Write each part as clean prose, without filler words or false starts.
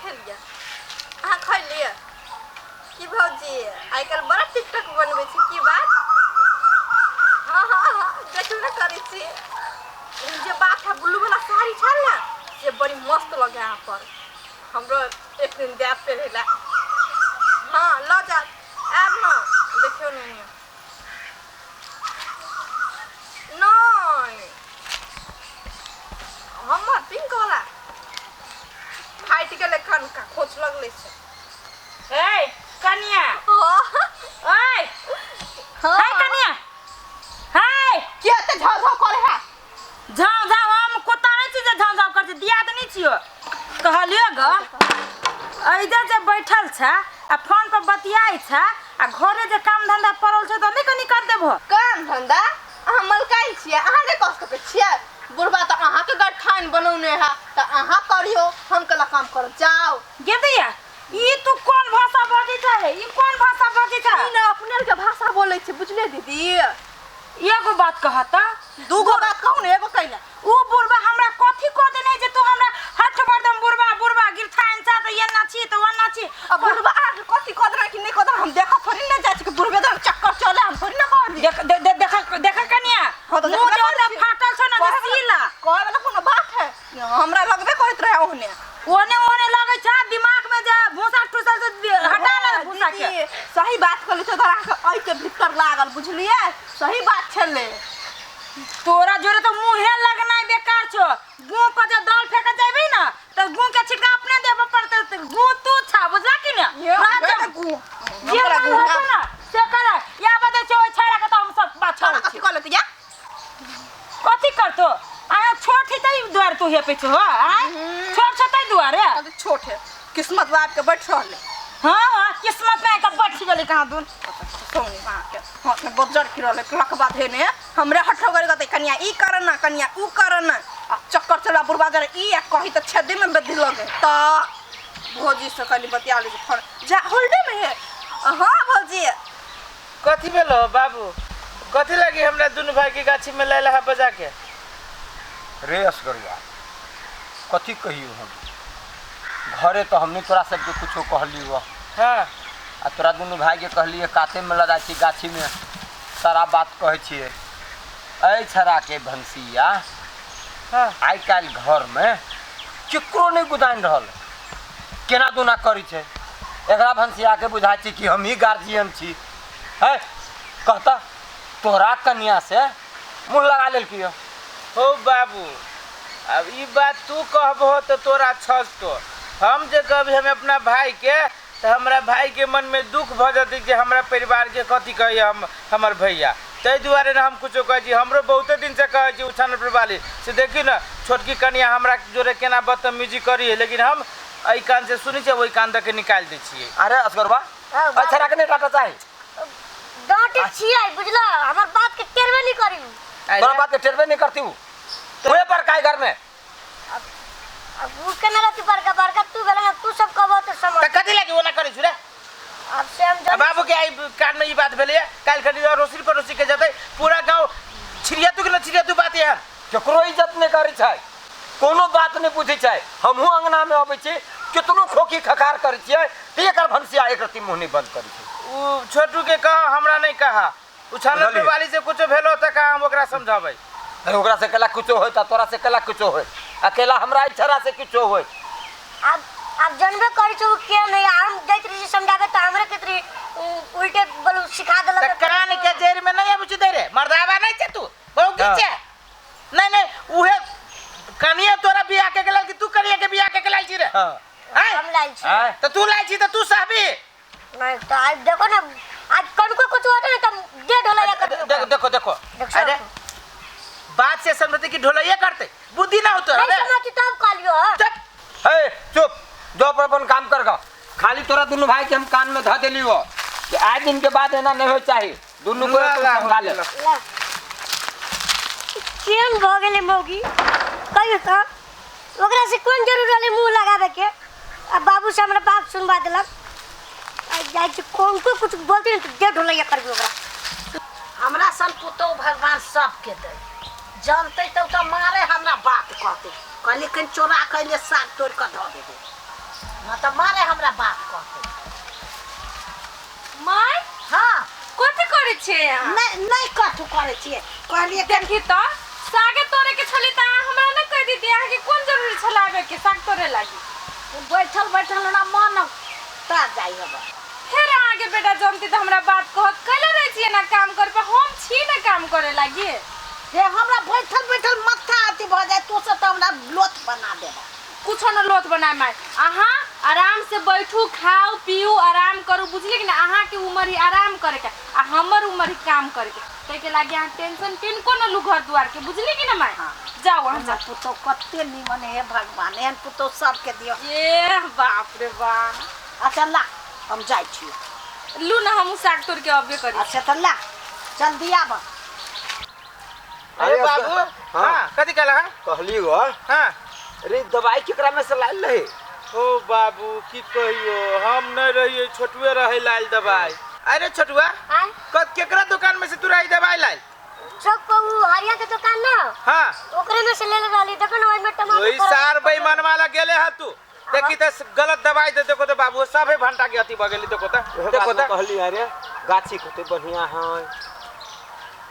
खेलिए अहाँ खैलिए की भौजी आइ काल्हि बड़ा टिकटॉक बनबै छी की बात हाँ हाँ हाँ देखबे करै छी जे बात है ब्लू वाला साड़ी छल ना से बड़ी मस्त लगे यहाँ पर हमरो एक दिन देव पे भेला हाँ ल जा आब ना देखियो नहीं नहीं हमर पिंक वाला फाइट के लेखन का खोज लगले छे ए कन्या ओए हाय कन्या हाय केते झाव झाव करे है झाव झाव हम कोता नहीं छी जे झाव झाव कर दिया त नहीं छियो कहलियो ग इधर जे बैठल छ आ फोन पर बतियाई छ आ घरे जे काम धंधा पड़ल छ त नहीं कनी कर देबो काम धंधा अहाँ मलकाई छिए अहाँ ने कह सके छिए बुढ़बा त अहाँ के गठान बनौने है त अहाँ करियो हम कला काम कर जाओ गे दैया ई तू कौन भाषा बजै छै ई कौन भाषा बजै छै ई ना अपने के भाषा बोलै छै बुझले दीदी एगो बात कहता दूगो बात कहू ने एगो कैला उ बुढ़बा हमरा कथि क देने जे तू हमरा हठ बर्दम बुढ़बा बुढ़बा गिरथान सा त एना छी त ओना छी अब बुढ़बा कथि क देना कि नहीं क देना हम देखा थोड़ी ना जाय छी कि बुढ़बे दर चक्कर चले हम थोड़ी ना कहबी देख कन्या मुंह जे ओता फाटल छ ना सीला कहे वाला कोनो बात है हमरा लगबे करत रहे ओहने ओने लगे छ दिमाग में जे भूसा ठुसल से हटा ले भूसा के सही बात कहली तो तोरा के ओइ के भीतर लागल बुझलिए सही बात छले तोरा जोरे तो मुंहे लगना बेकार छो गू को जे दाल फेंक जाबे ना तो गू के छिटका अपने देबे पड़ते गू तू छा बुझला कि ना ये ना से करे या बदे छो छाड़ा के तो हम सब बात छोड़ कथि कहले त या कथि करतो आया छोट हितै द्वार तू हे पे छो छोट छतै द्वारे कथि छोट है किस्मत बाप के बैठ रहले हां किस्मत में का बैठ गेली कहां दून सोनी मां के हाथ में बजर खिरले लक बात है ने हमरे हठो गरे गते कन्या ई करना कन्या ऊ करना चक्कर चला बुढ़बा जरे ई कहि त छदे में बदल लगे त भौजी से कनी बतिया ले जा होल्डे में है हां भौजी कथि भेलो बाबू कथि लगी हमरा दुनु भाई के गाछी में लैला है बजा के रेस करिया कथी कहियो हम घरे तो हमने तोरा सबके कुछो कहली हुआ हां आ तोरा दुनु भाई के कहलिए काते में लगा छी गाछी में सारा बात कहै छिए ऐ छरा के भंसिया हां आइ काल घर में केकरो नहीं गुदान रहल केना दुना करी छे एकरा भंसिया के बुझाई छी कि हम ही गार्जियन छी है कहता तोरा कन्या से मुंह लगा लेल कियो हो बाबू अब ई बात तू कहबो तो तोरा छस तो हम जे कभी हम अपना भाई के तो हमरा भाई के मन में दुख भ जति जे हमरा परिवार के कथि कही हम हमर भैया तै दुआरे ना हम कुछो कह जी हमरो बहुत दिन से कह जी उछान पर वाली से देखी ना छोटकी कन्या हमरा जोरे केना बदतमीजी करी है लेकिन हम एई कान से सुनी छे ओई कान तक निकाल दै छिए अरे असगरबा अच्छा रखने टाटा चाहे डांटे छियै बुझला हमर बात के टेरबे नहीं करी तोरा बात के टेरबे नहीं करती हूं तोए पर काय घर में अब वो केना रहती बड़का बड़का तू बेला तू सब कहबो तो समझ त कथि लागि ओना करै छु रे अब से हम बाबू के आई कान में ई बात भेले काल खड़ी रोसी पड़ोसी के जतै पूरा गांव छिरिया तू के न छिरिया तू बात है केकरो इज्जत नहीं करी छै कोनो बात नहीं पूछे छै हमहु अंगना में आबै छी कितनो खोखी खकार करै छियै त एकर भंसिया एक रति मुंह नहीं बंद करै छै उ छोटू के कहा हमरा नहीं कहा उछाल पे वाली से कुछ भेलो त का हम ओकरा समझाबै ओकरा से कला कुछो होय त तोरा से कला कुछो होय अकेला हमरा इच्छा से कुछो होय अब जनबे करी छु के नहीं हम दैत रही समझाबे त हमरे केतरी उल्टे बोलू सिखा देला त कान के जेर में नहीं आबुछ दे रे मर्दावा नहीं छ तू बहु किछे नहीं उहे कनिया तोरा बियाह के गेल कि तू कनिया के बियाह के गेल छी रे हां हम लाई छी त तू लाई छी त तू सहबी नहीं तो आज देखो ना आज कौन को कुछ होता है तुम डेढ़ ढोलैया कर देखो देखो अरे बात से समझते कि ढोलैया करते बुद्धि ना होतो नहीं समझती तब कालियो चुप ए चुप जो अपन काम कर गा खाली तोरा दोनों भाई के हम कान में ध देली हो कि आज दिन के बाद एना नहीं हो चाहिए दोनों को संभाल ले केन भ गेले मौगी कहियो त ओकरा से कोन जरूर वाले मुंह लगावे के अब बाबू से हमरा बात सुनवा देलक आ जाय छ कौन को कुछ बोलती न डेढ़ ढोलैया करबी ओकरा हमरा सन पुतो भगवान सब के दे जानते तो मारे हमरा बात कहते कहले कन चोरा कैले साग तोड़ के ध देबे न तो मारे हमरा बात कहते माय हाँ कथी करे छे यहाँ नहीं कथू करे छिए कहलिए कि देखी तो सागे तोरे के छली त हमरा न कह दी दिया कि कौन जरूरी छलावे के साग तोरे लागी बैठल बैठल ना मन ता जाई हबा फिर आगे बेटा जमती तो हमरा बात कहत कैले रह छिए ना काम कर पे हम छी ना काम करे लागी हे हमरा बैठल बैठल माथा अति भ जाए तो से त हमरा लोथ बना देबा कुछ न लोथ बनाए माय अहाँ आराम से बैठू खाओ पियो आराम करू बुझली कि ना अहाँ के उम्र ही आराम करे के आ हमर उम्र ही काम करे के तै के लागे अहाँ टेंशन किनको न लू घर दुआर के बुझली कि ना माय जाओ वहां जा पुतो कते निमन है भगवान एहन पुतो सबके दियो ए बाप रे बाप अच्छा ला हम जाई छी लू ना हम साग तोड़ के अबे करी अच्छा त ला जल्दी आब अरे बाबू हां कथी कहला कहली गो हां अरे दवाई केकरा में से लाइल रहे ओ बाबू की कहियो हम नहीं रहिए छोटुए रहे लाल दवाई अरे छोटुआ केकरा दुकान में से तू रही दवाई लाल चौक पर वो हरिया के दुकान ना हां ओकरे में से ले वाली देखो ना ओइ में टमाटर वही सार बेईमान वाला गेले ह तू देखी त गलत दवाई दे देखो तो बाबू सबे भंटा के अति भ गेली देखो त कहली अरे गाछी कते बढ़िया है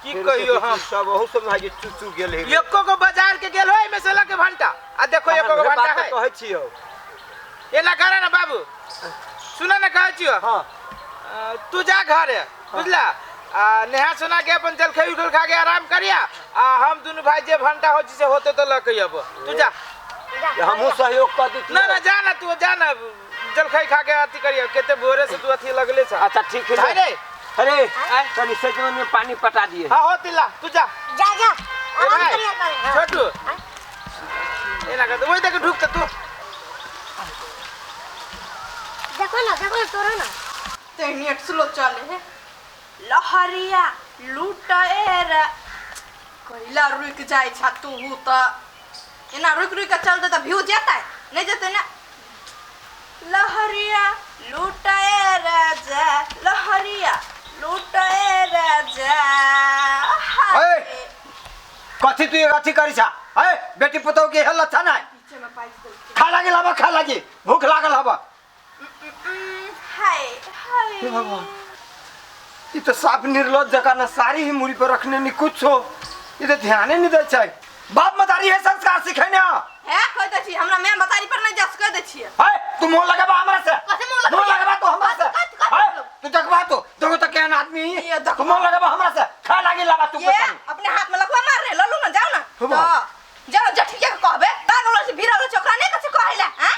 की कहियो हम सब ओहू सब भाई चुचू गेल है एको को बाजार के गेल होय में से लके भंटा आ देखो एको को भंटा है कहै छियो एना करे ना बाबू सुना ना कहै छियो हां तू जा घरे बुझला आ नेहा सुना के अपन जलखै उठल खा के आराम करिया आ हम दोनों भाई जे भंटा हो जिसे होते तो लके अब तू जा हमहू सहयोग कर दी ना ना जाना तू जाना जलखै खा के अति करिया केते भोरे से तू अति लगले छ अच्छा ठीक है भाई रे अरे तनी सेजवन में पानी पटा दिए हां हो तिला तू जा जा जा ए आराम भाई करिया करे छोटू एना कर ओइ देख ढुक त तू देखो ना तोरो ना ते नेट स्लो चले है लहरिया लुटाएरा कहिला रुक जाए छा तू हु त एना रुक रुक के चलते त व्यू जाता है नहीं जाते ना लहरिया लुटाए राजा लहरिया लुटाए राजा ए कथि तू अथि करी छा ए बेटी पुतौ के हल्ला था ना पीछे में पाइस दे खा लागे लाबा खा लागे भूख लागल हबा हाय हाय हे भगवान ये तो साफ निर्लज जगह ना सारी ही मुड़ी पर रखने नहीं कुछ हो ये तो ध्यान ही नहीं दे छै बाप मतारी है संस्कार सिखाने है कह दे छी हमरा मैं बतारी पर नहीं जस कह दे छी है तू मोह लगाबा हमरा से कथि मोह लगाबा तो हमरा से है तू देखबा तो देखो तो केहन आदमी तू मोह लगाबा हमरा से खा लागे लाबा तू ये अपने हाथ में लगवा मार रहे लल्लू ना जाओ ना तो जाओ जठिया के कहबे दागलो से भीरलो चोकरा नहीं कसे कहैला हैं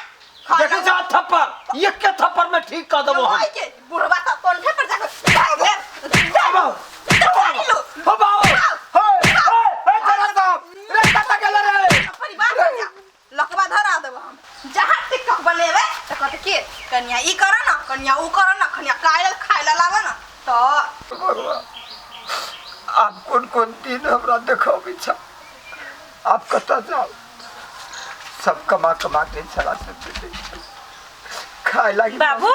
देखो जा थप्पड़ एक के थप्पड़ में ठीक कर देबो हम के बुढ़वा त कोन थे पर जाके बाबा बाबा हे चला साहब रे कता गेल रे परिवार में जा लकवा धरा देबो हम जहां टिकटॉक बनेबे त कहते के कन्या ई करा ना कन्या ऊ करा ना कन्या कायल खाइला लावा ना तो आप कौन दिन हमरा देखो बिछा आप कता जाओ सब कमा के चला सकते खाए लागी बाबू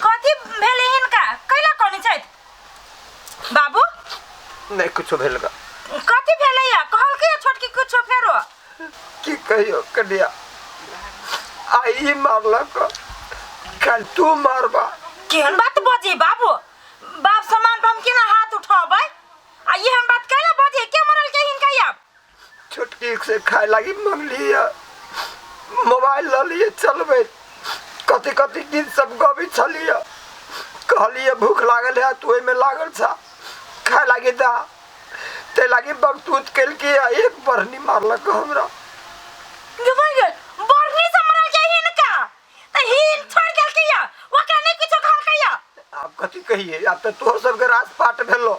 कथी भेले हिनका कैला कोनी छै बाबू नहीं कुछ भेलगा कथी भेले या कहल के छोटकी कुछ फेरो की कहियो कन्या आई मारलक कल तू मारबा केहन बात बजे बाबू बाप समान हम केना हाथ उठाबै आ ये हम बात कैला बजे के मरल के हिनका या छोटकी से खाए लागी मंगली मोबाइल ल लिए चलबे कथी कथी दिन सब गबी छलिए कहलिए भूख लागल है तू में लागल छा खाए लागी दा ते लागी बकतूत केल के एक बरनी मारलक हमरा जुबाई बरनी से मरल के हिनका त हिन छोड़ गेल के या ओकरा नहीं कुछ खा के या आप कथी कहिए आप तो तोहर सब के रात पाट भेलो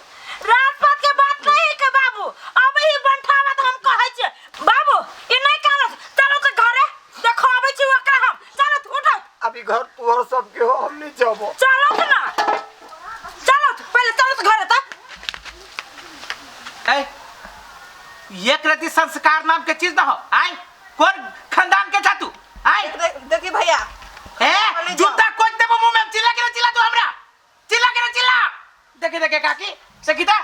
रात पात के बात नहीं के बाबू अब ही बंठावा त हम कहै छै बाबू ई नहीं कानत चलो त घरे देखो आबै छी ओकरा हम चलो त उठो अभी घर तोहर सब के हो हम नहीं जाबो चलो त ना चलो त पहले चलो त घरे त ए एक रति संस्कार नाम के चीज न हो आई कौन खानदान के छातू आई देखी भैया ए जूता कोच देबो मुंह में चिल्ला तू हमरा चिल्ला देखे काकी सकीता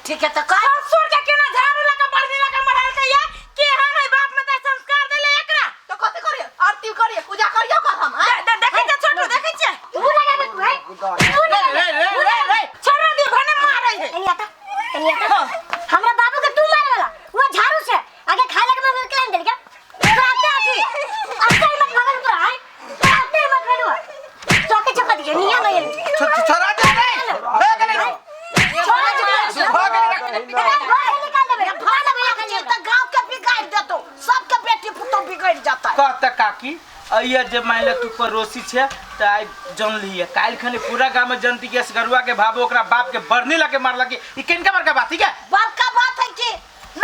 ठीक है तो कर ससुर के केना झाड़ू लगा बढ़नी लगा मरल के या के हम है बाप में त संस्कार देले एकरा तो कथि करिए आरती करिए पूजा करियो कर हम देखै छ छोटू देखै छ मुंह लगाबे तू है तू लगाबे छोड़ दे भने मारै है कनिया हमरा बाबू के तू मारे वाला वो झाड़ू से आगे खाए लगे मैं क्लान दे क्या तो आते आते मत मगन तो है आते मत खेलो चौके चौका दिए निया नहीं छोरा दे हो गेले छोड़ा हो गेले निकाल दे भाला भैया ये तो गांव के बिगाड़ देतो सबके बेटी पुतो बिगड़ जाता है कहता काकी अइया जब मान ले तू पड़ोसी छे त आई जन लिया काल खने पूरा गांव में जनती के गरुआ के भाबो ओकरा बाप के बरनी लगे मारला के ई केनका बड़का बात है क्या बड़का बात है कि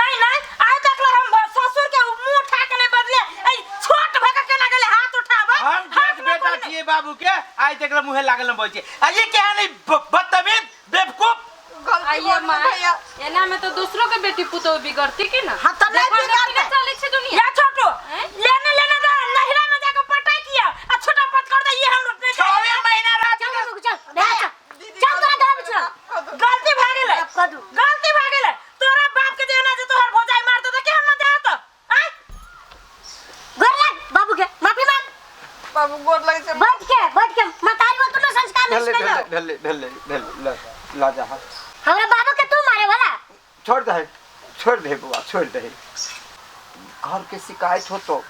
नहीं नहीं आज तक हम ससुर के मुंह उठा के नहीं बदले ए छोट भगा के ना गेले हाथ उठाबा हम देख बेटा छिए बाबू के आई तक मुहे लागल न बोल आ ये क्या नहीं बदतमीज बेवकूफ आइए भैया एना में तो दूसरों के बेटी पुतो बिगड़ती की ना हां तो नहीं बिगाड़ते चले छे दुनिया या छोटू लेने लेने जा नहिरा में जाकर पटाई किया आ छोटा पट कर दे ये हम 6 महीना रह चल चल तोरा घर में गलती भ गेले कदू गलती भ गेले तोरा बाप के देना जे तोहर भौजाई मार दे के हम ना जात आई गोर लग बाबू के माफी मांग बाबू गोर लगे से बैठ के मतारी को तूने संस्कार नहीं सिखाया भेले ला जा हमरा बाबू के तू मारे वाला छोड़ दे बुआ छोड़ दे घर के शिकायत हो तो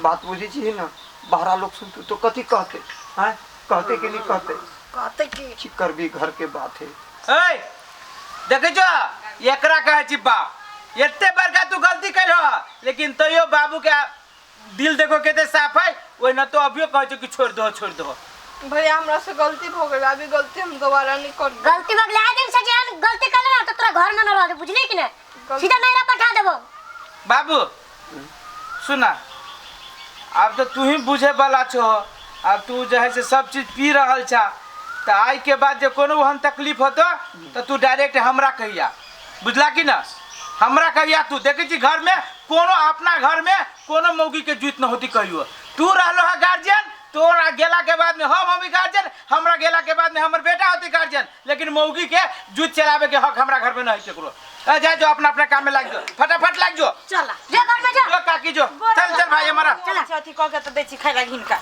बात बुझी छी ना बाहर लोग सुनते तो कथी कहते हैं कहते कि नहीं कहते कि कर भी घर के बात है ए देखे जो एकरा कहे छी बाप एते बड़का तू गलती कैल हो लेकिन तइयो बाबू के दिल देखो केते साफ है ओइ न तो अभियो कहे कि छोड़ दो भैया हमरा से गलती हो गई अभी गलती हम दोबारा नहीं कर गलती बगले आ दिन से जान गलती कर ना तो तोरा घर में न रह बुझली कि नहीं सीधा नैरा पठा देबो बाबू सुना अब तो तू ही बुझे वाला छो अब तू जो है से सब चीज पी रहल छा त आई के बाद जे कोनो हम तकलीफ होतो तो तू डायरेक्ट हमरा कहिया बुझला कि ना हमरा कहिया तू देखे छी घर में कोनो अपना घर में कोनो मौगी के जुत न होती कहियो तू रहलो है गार्जियन तोरा गेला के बाद में हम गार्जियन हमरा गेला के बाद में हमर बेटा होती गार्जियन लेकिन मौगी के जुत चलावे के हक हमरा घर में नहीं केकरो जा जो अपना अपना काम में लग जो फटाफट लग जो चला जा घर में जा जो काकी जो चल भाई हमारा चल अथी क के तो देची खाइ लागिन का